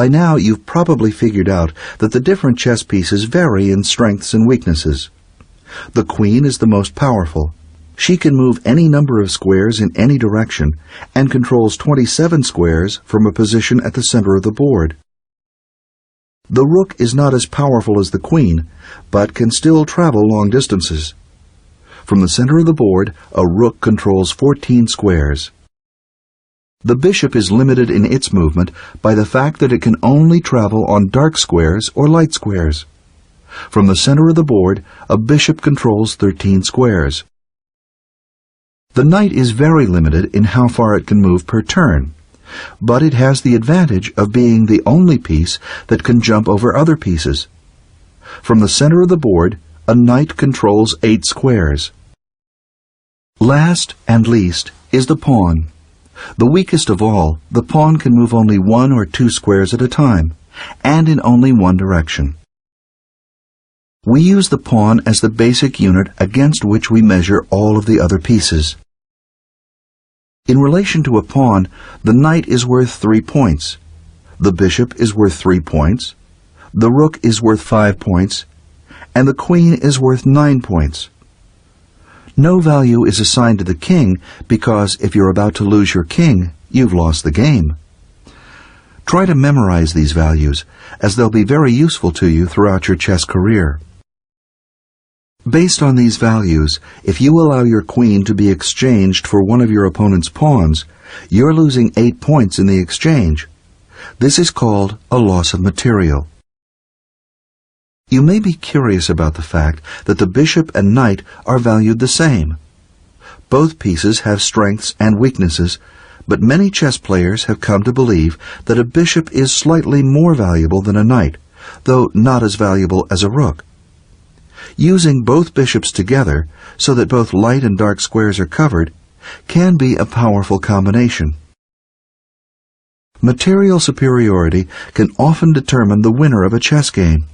now you've probably figured out that the different chess pieces vary in strengths and weaknesses. The queen is the most powerful. She can move any number of squares in any direction and controls 27 squares from a position at the center of the board. The rook is not as powerful as the queen, but can still travel long distances. From the center of the board, a rook controls 14 squares. The bishop is limited in its movement by the fact that it can only travel on dark squares or light squares. From the center of the board, a bishop controls 13 squares. The knight is very limited in how far it can move per turn, but it has the advantage of being the only piece that can jump over other pieces. From the center of the board, a knight controls 8 squares. Last and least is the pawn. The weakest of all, the pawn can move only 1 or 2 squares at a time, and in only one direction. We use the pawn as the basic unit against which we measure all of the other pieces. In relation to a pawn, the knight is worth 3 points, the bishop is worth 3 points, the rook is worth 5 points, and the queen is worth 9 points. No value is assigned to the king because if you're about to lose your king, you've lost the game. Try to memorize these values, as they'll be very useful to you throughout your chess career. Based on these values, if you allow your queen to be exchanged for one of your opponent's pawns, you're losing 8 points in the exchange. This is called a loss of material. You may be curious about the fact that the bishop and knight are valued the same. Both pieces have strengths and weaknesses, but many chess players have come to believe that a bishop is slightly more valuable than a knight, though not as valuable as a rook. Using both bishops together, so that both light and dark squares are covered, can be a powerful combination. Material superiority can often determine the winner of a chess game.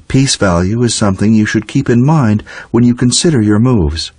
Piece value is something you should keep in mind when you consider your moves.